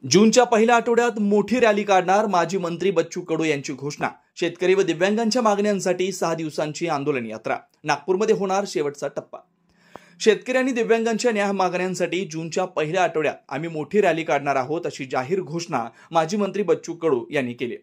जूनच्या पहिल्या आठवड्यात मोठी रॅली काढणार माजी मंत्री बच्चू कडू यांची घोषणा। शेतकरी व दिव्यांगांच्या मागण्यांसाठी 6 दिवसांची आंदोलन यात्रा। नागपूरमध्ये होणार शेवटचा टप्पा। शेतकरी आणि दिव्यांगांच्या न्याय मागण्यांसाठी जूनच्या पहिल्या आठवड्यात आम्ही मोठी रॅली काढणार आहोत अशी जाहीर घोषणा माजी मंत्री बच्चू कडू यांनी केली।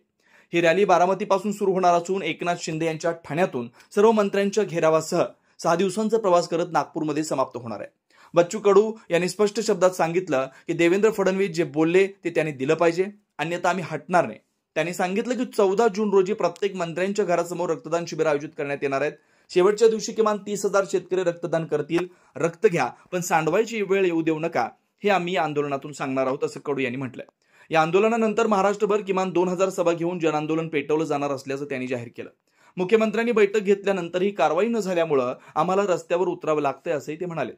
ही रॅली बारामतीपासून सुरू होणार असून एकनाथ शिंदे यांच्या ठाण्यातून सर्व मंत्र्यांच्या घेरावासह 6 दिवसांचा प्रवास करत नागपूरमध्ये समाप्त होणार आहे। बच्चू कडू यांनी स्पष्ट शब्दात सांगितलं की देवेंद्र फडणवीस जे बोलले ते त्यांनी दिलं पाहिजे, अन्यथा आम्ही हटणार नाही। त्यांनी सांगितलं की 14 जून रोजी प्रत्येक मंत्र्यांच्या घरासमोर रक्तदान शिबिर आयोजित करण्यात येणार आहेत। शेवटच्या दिवशी किमान 30,000 शेतकरी रक्तदान करतील। रक्त घ्या पण सांडवायची वेळ येऊ देऊ नका, हे आम्ही आंदोलनातून सांगणार आहोत असं कडू यांनी म्हटलंय। या आंदोलनानंतर महाराष्ट्रभर किमान 2000 सभा घेऊन जनआंदोलन पेटवलं जाणार असल्याचं त्यांनी जाहीर केलं। मुख्यमंत्र्यांनी बैठक घेतल्यानंतरही कारवाई न झाल्यामुळे आम्हाला रस्त्यावर उतरावं लागतंय असंही ते म्हणाले।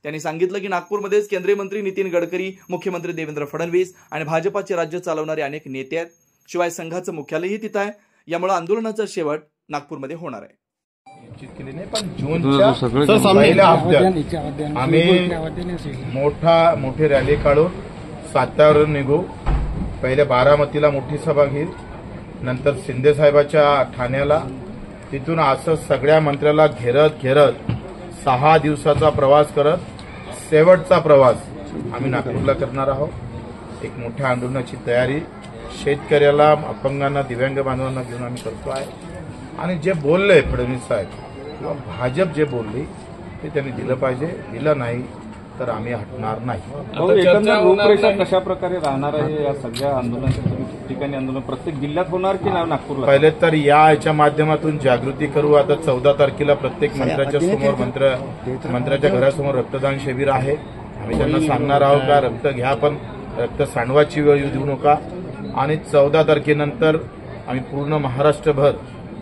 त्यांनी सांगितलं की नागपूरमध्येच केंद्रीय मंत्री नितीन गडकरी, मुख्यमंत्री देवेंद्र फडणवीस आणि भाजपाचे राज्य चालवणारे अनेक नेते आहेत। शिवाय संघाचं मुख्यालयही तिथं आहे। यामुळे आंदोलनाचा शेवट नागपूरमध्ये होणार आहे। पण जूनच्या पहिल्या हप्त्यात आम्ही मोठी रॅली काढून साताऱ्यावरून निघू। पहिले बारामतीला मोठी सभा घेऊ, नंतर शिंदे साहेबाच्या ठाण्याला, तिथून असं सगळ्या मंत्र्याला घेरत 6 दिवसाचा प्रवास करत शेवटचा प्रवास आम्ही नागपूरला करणार आहोत। एक मोठ्या आंदोलनाची तयारी शेतकऱ्याला, अपंगांना, दिव्यांग बांधवांना घेऊन आम्ही करतो आहे। आणि जे बोलले फडणवीस साहेब किंवा भाजप जे बोलली ते त्यांनी दिलं पाहिजे, दिलं नाही तर आम्ही हटणार नाही। रूपरेषा कशा प्रकारे राहणार आहे या सगळ्या आंदोलनाच्या ठिकाणी? आंदोलन प्रत्येक जिल्ह्यात होणार की नागपूरला? पहिले तर याच्या माध्यमातून जागृती करू। आता 14 तारखेला प्रत्येक मंत्र्याच्या समोर मंत्र्याच्या घरासमोर रक्तदान शिबिर आहे। आम्ही त्यांना सांगणार आहोत का रक्त घ्या पण रक्त सांडवाची वेळ देऊ नका। आणि 14 तारखेनंतर आम्ही पूर्ण महाराष्ट्रभर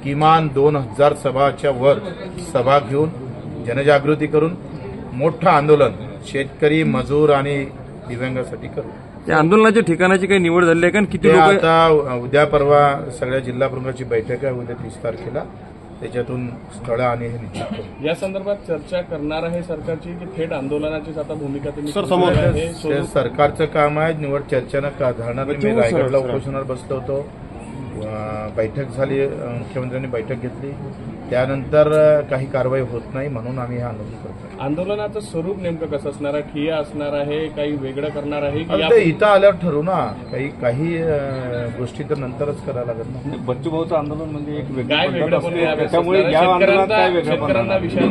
किमान 2000 सभाच्या वर सभा घेऊन जनजागृती करून मोठं आंदोलन शेतकरी, मजूर आणि दिव्यांगासाठी करू। या आंदोलनाच्या ठिकाणाची काही निवड झाली आहे का? किती लोक? आता उद्या परवा सगळ्या जिल्हा प्रमुखांची बैठक आहे उद्या 30 तारखेला, त्याच्यातून स्थळ आणि हे निश्चित करू। या संदर्भात चर्चा करणार आहे सरकारची की थेट आंदोलनाचीच आता भूमिका तुम्ही? सरकारचं काम आहे, निवड चर्चेनं झाणार नाही। मी रायगडला उपोषणावर बसलो होतो, बैठक झाली, मुख्यमंत्र्यांनी बैठक घेतली, त्यानंतर काही कारवाई होत नाही म्हणून आम्ही हे आंदोलन करतो। आंदोलनाचं स्वरूप नेमकं कसं असणार आहे? ठिय्या असणार आहे, काही वेगळं करणार आहे? इथं आल्यावर ठरवू ना, काही गोष्टी तर नंतरच करायला लागत ना। बच्चू भाऊचं आंदोलन म्हणजे एक त्यामुळे शेतकऱ्यांना विषय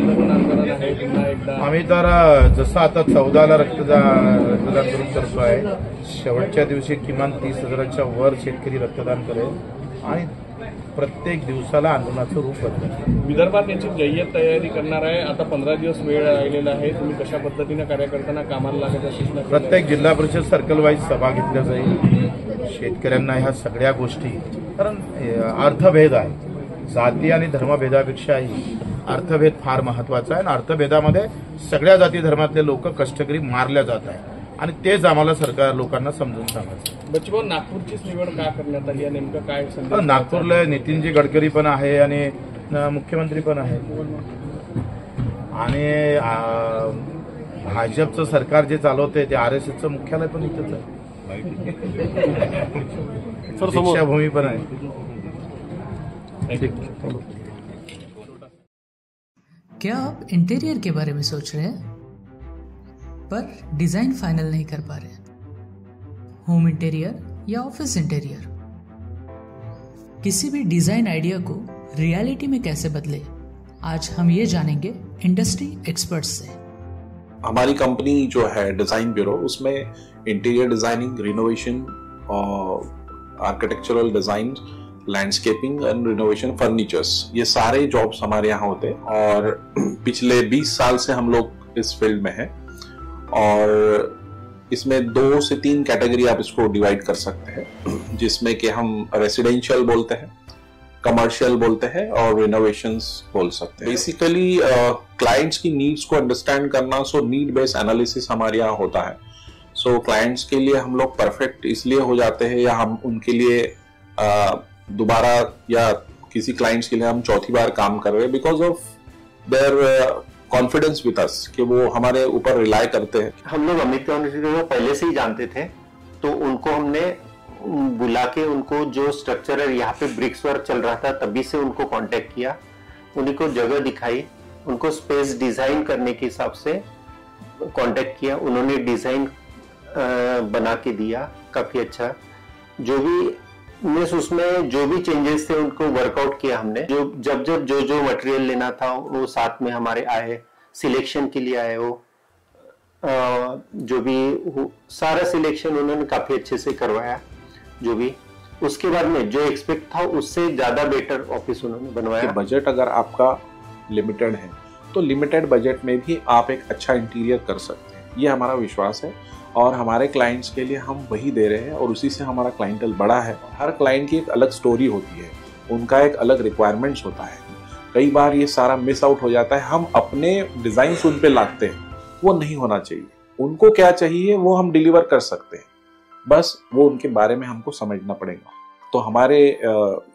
आम्ही तर जसं आता 14ला रक्तदान करून करतो आहे, शेवटच्या दिवशी किमान 30,000च्या वर शेतकरी रक्तदान करेल आणि प्रत्येक दिवसाला आंदोलनाचं रूप बदलेल। विदर्भात याची जय्यत तयारी करणार आहे। आता 15 दिवस वेळ राहिलेला आहे, तुम्ही कशा पद्धतीने कार्यकर्त्यांना कामाला लागायच्या सूचना? प्रत्येक जिल्हा परिषद सर्कल वाईज सभा घेतल्या जाईल। शेतकऱ्यांना ह्या सगळ्या गोष्टी, कारण अर्थभेद आहे, जाती आणि धर्मभेदापेक्षाही अर्थभेद फार महत्वाचा आहे। आणि अर्थभेदामध्ये सगळ्या जाती धर्मातले लोक कष्टकरी मारल्या जात आहे आणि तेच आम्हाला सरकार लोकांना समजून सांगायचं। बच्चू, नागपूरचीच निवड का करण्यात आली? नेमकं काय? नागपूरला नितीनजी गडकरी पण आहे आणि मुख्यमंत्री पण आहे आणि भाजपचं सरकार जे चालवते ते RSSचं मुख्यालय पण इथंच आहे, दीक्षाभूमी पण आहे। क्या आप इंटीरियर के बारे में सोच रहे हैं पर डिजाइन फाइनल नहीं कर पा रहे? होम इंटीरियर या ऑफिस इंटीरियर, किसी भी डिजाइन आइडिया को रियलिटी में कैसे बदले, आज हम ये जानेंगे इंडस्ट्री एक्सपर्ट्स से। हमारी कंपनी जो है डिजाइन ब्यूरो, उसमें interior designing, renovation, architectural design, landscaping end renovation, furnitures, ये सारे जॉब्स हमारे यहाँ होते हैं। और पिछले 20 साल से हम लोग इस फील्ड में हैं और इसमें 2 से 3 कैटेगरी आप इसको डिवाइड कर सकते हैं, जिसमें कि हम रेसिडेंशियल बोलते हैं, कमर्शियल बोलते हैं और रिनोवेशंस बोल सकते हैं। बेसिकली क्लाइंट्स की नीड्स को अंडरस्टैंड करना, सो नीड बेस्ड एनालिसिस हमारे यहाँ होता है। सो क्लाइंट्स के लिए हम लोग परफेक्ट इसलिए हो जाते हैं या हम उनके लिए दोबारा या किसी क्लाइंट्स के लिए हम चौथी बार काम कर रहे हैं because of their confidence with us, कि वो हमारे ऊपर रिलाय करते हैं। हम लोग अमित को पहले से ही जानते थे तो उनको हमने बुला के उनको जो स्ट्रक्चरल यहाँ पे ब्रिक्स वर्क चल रहा था तभी से उनको कांटेक्ट किया, उन्हीं को जगह दिखाई, उनको स्पेस डिजाइन करने के हिसाब से कांटेक्ट किया, उन्होंने डिजाइन बना के दिया काफी अच्छा। जो भी उसमें जो भी चेंजेस थे उनको वर्कआउट किया हमने, जब जो मटेरियल लेना था वो साथ में हमारे आए, सिलेक्शन के लिए आए, वो जो भी सारा सिलेक्शन उन्होंने काफी अच्छे से करवाया। जो भी उसके बाद में जो एक्सपेक्ट था उससे ज्यादा बेटर ऑफिस उन्होंने बनवाया। बजट अगर आपका लिमिटेड है तो लिमिटेड बजट में भी आप एक अच्छा इंटीरियर कर सकते हैं, ये हमारा विश्वास है और हमारे क्लाइंट्स के लिए हम वही दे रहे हैं और उसी से हमारा क्लाइंटल बड़ा है। हर क्लाइंट की एक अलग स्टोरी होती है, उनका एक अलग रिक्वायरमेंट्स होता है, कई बार ये सारा मिस आउट हो जाता है। हम अपने डिजाइन उन पे लाते हैं, वो नहीं होना चाहिए। उनको क्या चाहिए वो हम डिलीवर कर सकते हैं, बस वो उनके बारे में हमको समझना पड़ेगा। तो हमारे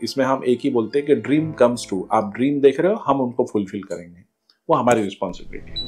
इसमें हम एक ही बोलते हैं कि ड्रीम कम्स ट्रू। आप ड्रीम देख रहे हो, हम उनको फुलफिल करेंगे, वो हमारी रिस्पॉन्सिबिलिटी है।